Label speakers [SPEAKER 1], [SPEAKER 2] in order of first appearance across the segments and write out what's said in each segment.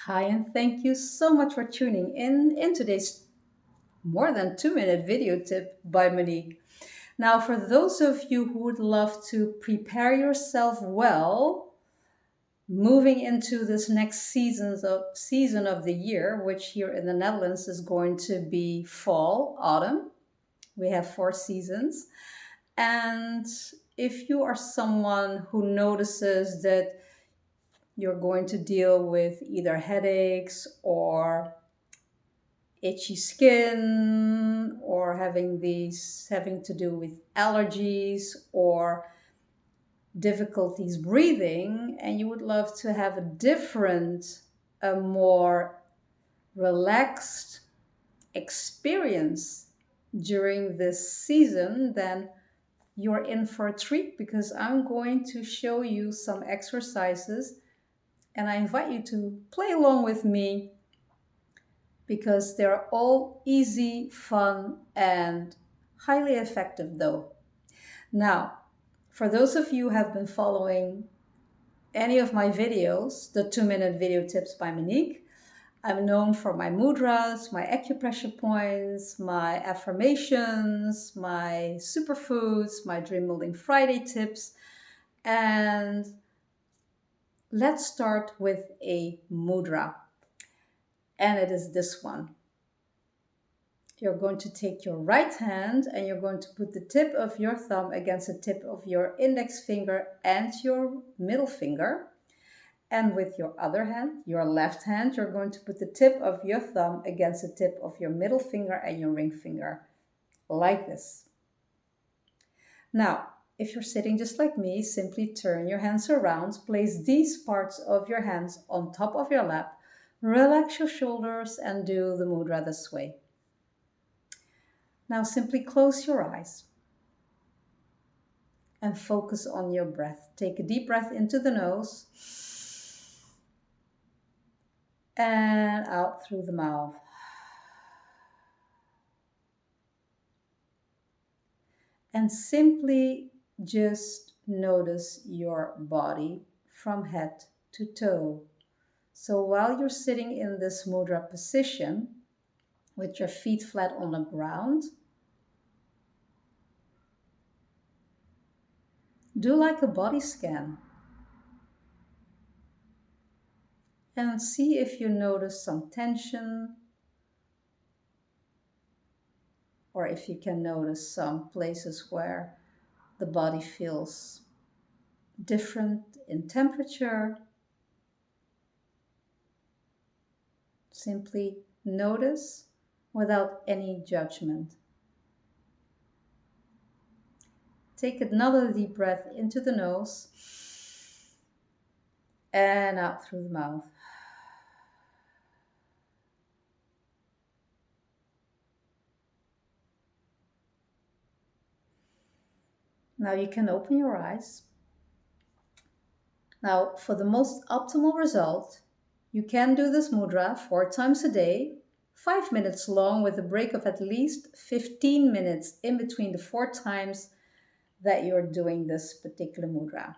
[SPEAKER 1] Hi, and thank you so much for tuning in today's more than 2 minute video tip by Monique. Now, for those of you who would love to prepare yourself well, moving into this next season of the year, which here in the Netherlands is going to be fall, autumn. We have 4 seasons. And if you are someone who notices that you're going to deal with either headaches or itchy skin or having to do with allergies or difficulties breathing, and you would love to have a different, a more relaxed experience during this season, then you're in for a treat because I'm going to show you some exercises and I invite you to play along with me because they're all easy, fun, and highly effective though. Now, for those of you who have been following any of my videos, the 2 minute video tips by Monique, I'm known for my mudras, my acupressure points, my affirmations, my superfoods, my Dream Building Friday tips. And let's start with a mudra. And it is this one. You're going to take your right hand and you're going to put the tip of your thumb against the tip of your index finger and your middle finger. And with your other hand, your left hand, you're going to put the tip of your thumb against the tip of your middle finger and your ring finger, like this. Now, if you're sitting just like me, simply turn your hands around, place these parts of your hands on top of your lap, relax your shoulders and do the mudra this way. Now simply close your eyes and focus on your breath. Take a deep breath into the nose and out through the mouth. And simply just notice your body from head to toe. So while you're sitting in this mudra position, with your feet flat on the ground, do like a body scan and see if you notice some tension or if you can notice some places where the body feels different in temperature. Simply notice without any judgment. Take another deep breath into the nose and out through the mouth. Now you can open your eyes. Now, for the most optimal result, you can do this mudra 4 times a day, 5 minutes long, with a break of at least 15 minutes in between the 4 times that you're doing this particular mudra.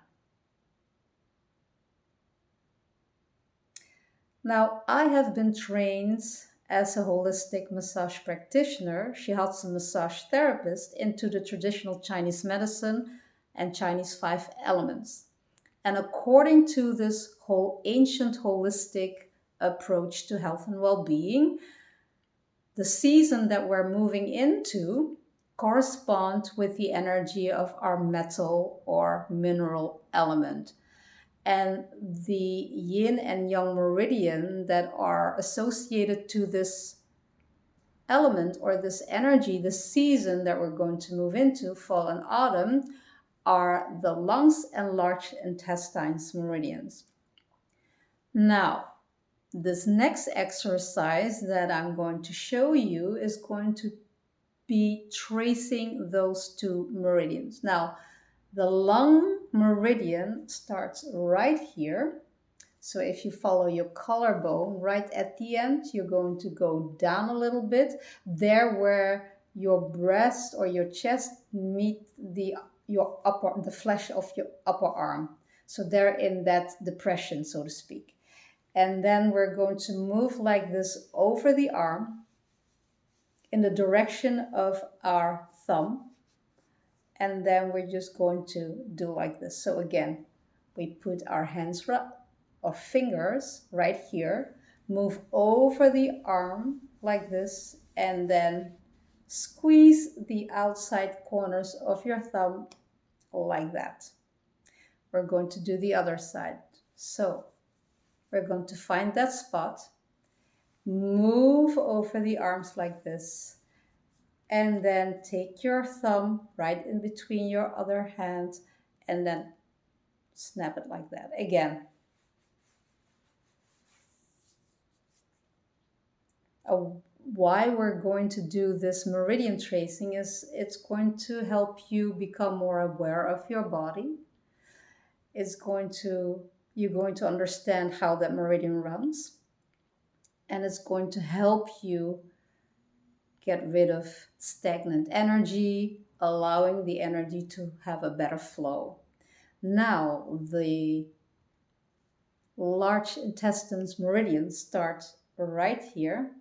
[SPEAKER 1] Now, I have been trained as a holistic massage practitioner, shiatsu massage therapist, into the traditional Chinese medicine and Chinese 5 elements. And according to this whole ancient holistic approach to health and well-being, the season that we're moving into correspond with the energy of our metal or mineral element. And the yin and yang meridian that are associated to this element or this energy, the season that we're going to move into, fall and autumn, are the lungs and large intestines meridians. Now, this next exercise that I'm going to show you is going to be tracing those 2 meridians. Now, the lung meridian starts right here. So if you follow your collarbone, right at the end, you're going to go down a little bit, there where your breast or your chest meet the flesh of your upper arm. So they're in that depression, so to speak. And then we're going to move like this over the arm in the direction of our thumb. And then we're just going to do like this. So again, we put our hands or fingers right here, move over the arm like this, and then squeeze the outside corners of your thumb like that. We're going to do the other side. So we're going to find that spot, move over the arms like this, and then take your thumb right in between your other hand and then snap it like that again. Why we're going to do this meridian tracing is it's going to help you become more aware of your body. You're going to understand how that meridian runs, and it's going to help you get rid of stagnant energy, allowing the energy to have a better flow. Now, the large intestine's meridian starts right here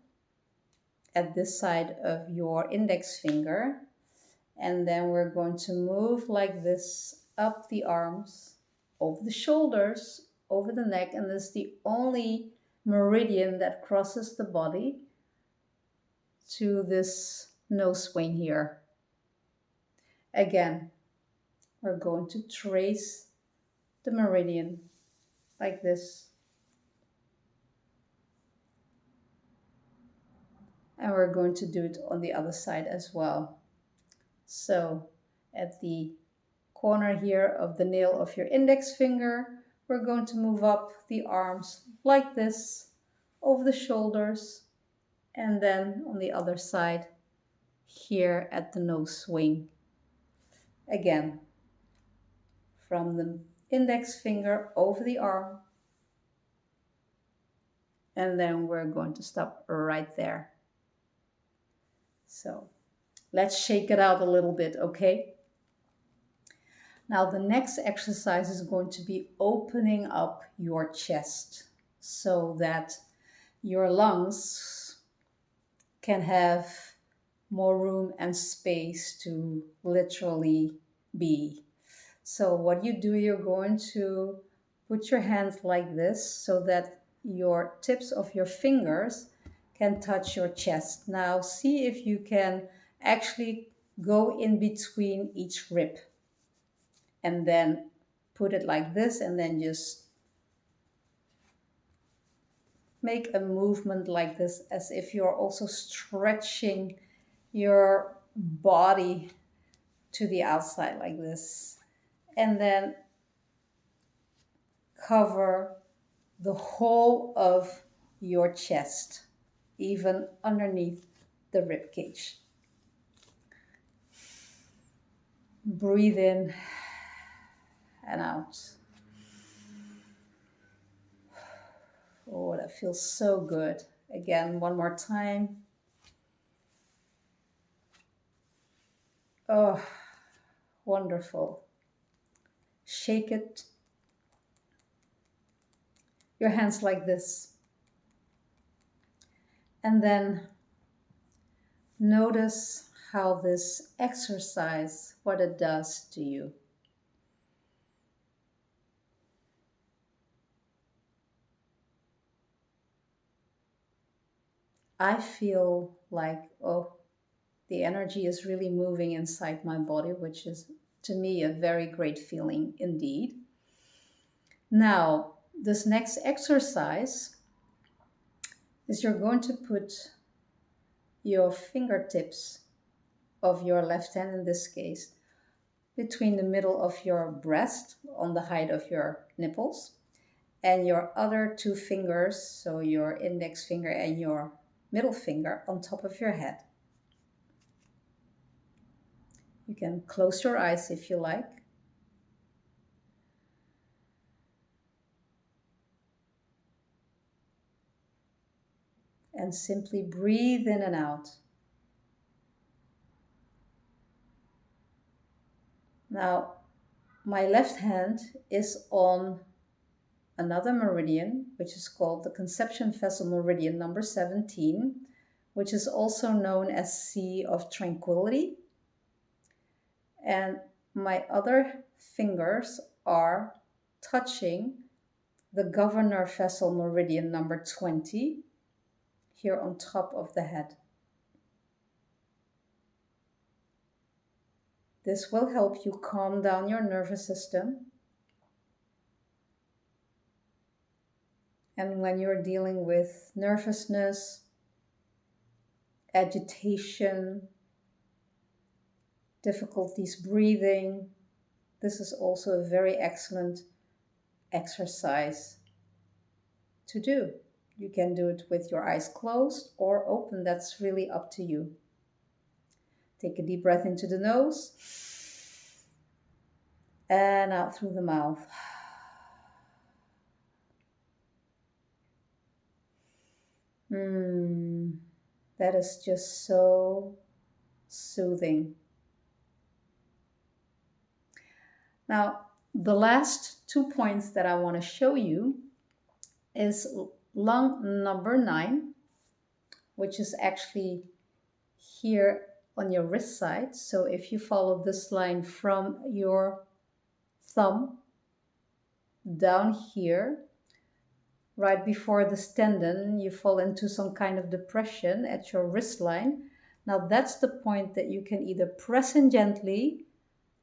[SPEAKER 1] at this side of your index finger. And then we're going to move like this up the arms, over the shoulders, over the neck. And this is the only meridian that crosses the body to this nose swing here. Again, we're going to trace the meridian like this. And we're going to do it on the other side as well. So at the corner here of the nail of your index finger, we're going to move up the arms like this, over the shoulders, and then on the other side here at the nose swing. Again, from the index finger over the arm, and then we're going to stop right there. So let's shake it out a little bit, okay? Now the next exercise is going to be opening up your chest so that your lungs can have more room and space to literally be. So what you do, you're going to put your hands like this so that your tips of your fingers can touch your chest. Now see if you can actually go in between each rib and then put it like this, and then just make a movement like this as if you're also stretching your body to the outside like this, and then cover the whole of your chest, even underneath the rib cage. Breathe in and out. Oh, that feels so good. Again, one more time. Oh, wonderful. Shake it. Your hands like this. And then notice how this exercise, what it does to you. I feel like, oh, the energy is really moving inside my body, which is to me a very great feeling indeed. Now, this next exercise is you're going to put your fingertips of your left hand, in this case, between the middle of your breast on the height of your nipples, and your other two fingers, so your index finger and your middle finger, on top of your head. You can close your eyes if you like. And simply breathe in and out. Now, my left hand is on another meridian, which is called the conception vessel meridian number 17, which is also known as Sea of Tranquility. And my other fingers are touching the governor vessel meridian number 20 here on top of the head. This will help you calm down your nervous system. And when you're dealing with nervousness, agitation, difficulties breathing, this is also a very excellent exercise to do. You can do it with your eyes closed or open, that's really up to you. Take a deep breath into the nose and out through the mouth. That is just so soothing. Now, the last 2 points that I want to show you is lung number 9, which is actually here on your wrist side. So if you follow this line from your thumb down here, right before the tendon, you fall into some kind of depression at your wrist line. Now that's the point that you can either press in gently,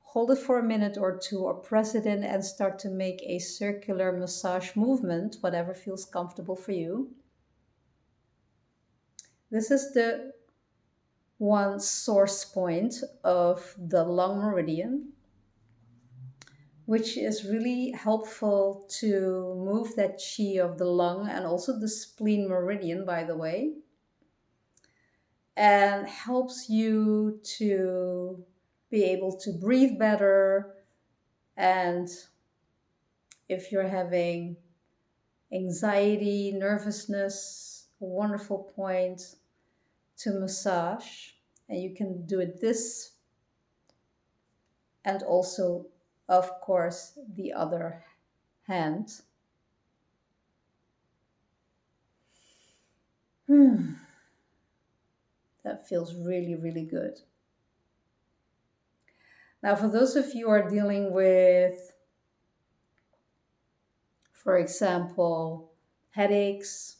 [SPEAKER 1] hold it for a minute or two, or press it in and start to make a circular massage movement, whatever feels comfortable for you. This is the one source point of the lung meridian, which is really helpful to move that chi of the lung and also the spleen meridian, by the way, and helps you to be able to breathe better. And if you're having anxiety, nervousness, a wonderful point to massage. And you can do it this and also, of course, the other hand. That feels really, really good. Now, for those of you who are dealing with, for example, headaches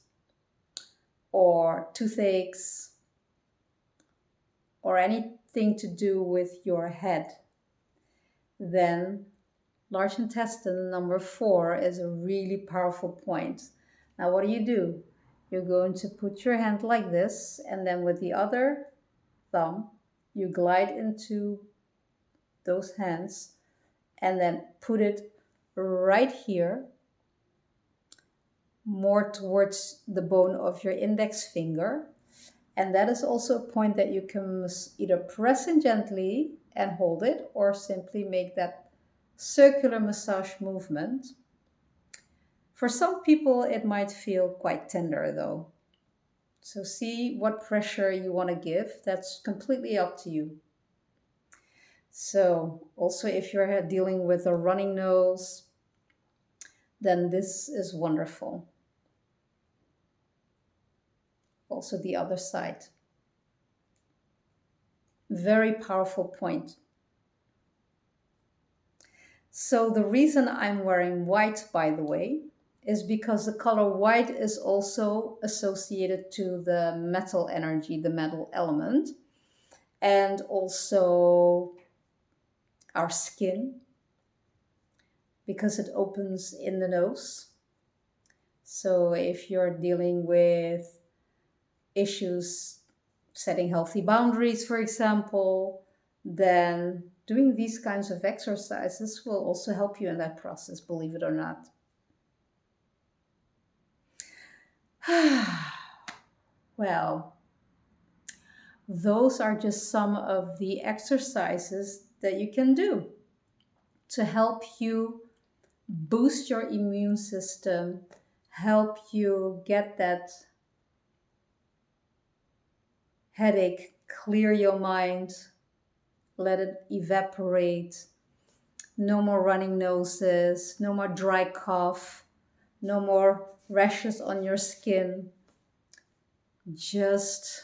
[SPEAKER 1] or toothaches or anything to do with your head, then large intestine number 4 is a really powerful point. Now, what do? You're going to put your hand like this, and then with the other thumb, you glide into those hands and then put it right here, more towards the bone of your index finger. And that is also a point that you can either press in gently and hold it, or simply make that circular massage movement. For some people, it might feel quite tender though. So see what pressure you want to give. That's completely up to you. So also if you're dealing with a running nose, then this is wonderful. Also the other side. Very powerful point. So the reason I'm wearing white, by the way, is because the color white is also associated to the metal energy, the metal element, and also our skin, because it opens in the nose. So if you're dealing with issues setting healthy boundaries, for example, then doing these kinds of exercises will also help you in that process, believe it or not. Well, those are just some of the exercises that you can do to help you boost your immune system, help you get that headache, clear your mind, let it evaporate, no more running noses, no more dry cough, no more rashes on your skin. Just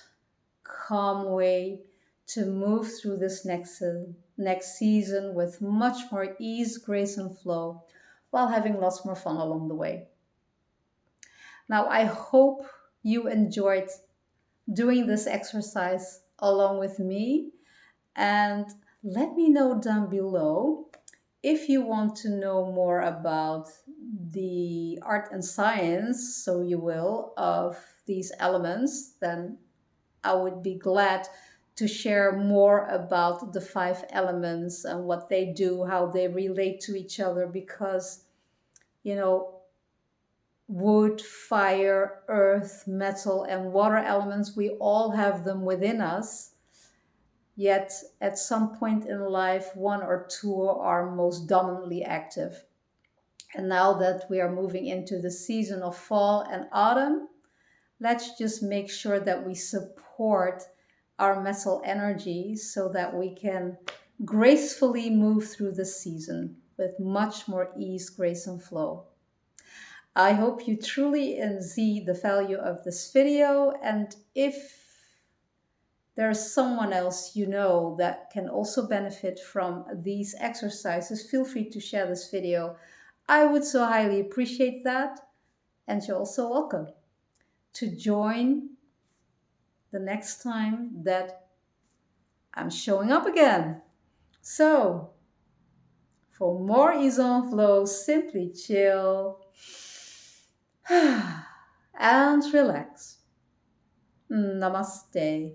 [SPEAKER 1] calm way to move through this next season with much more ease, grace, and flow, while having lots more fun along the way. Now, I hope you enjoyed doing this exercise along with me, and let me know down below if you want to know more about the art and science, so you will, of these elements. Then I would be glad to share more about the five elements and what they do, how they relate to each other, because, you know, wood, fire, earth, metal, and water elements, we all have them within us. Yet at some point in life, one or two are most dominantly active. And now that we are moving into the season of fall and autumn, let's just make sure that we support our metal energy so that we can gracefully move through the season with much more ease, grace, and flow. I hope you truly see the value of this video, and if there's someone else you know that can also benefit from these exercises, feel free to share this video. I would so highly appreciate that, and you're also welcome to join the next time that I'm showing up again. So, for more ease on flow, simply chill and relax. Namaste.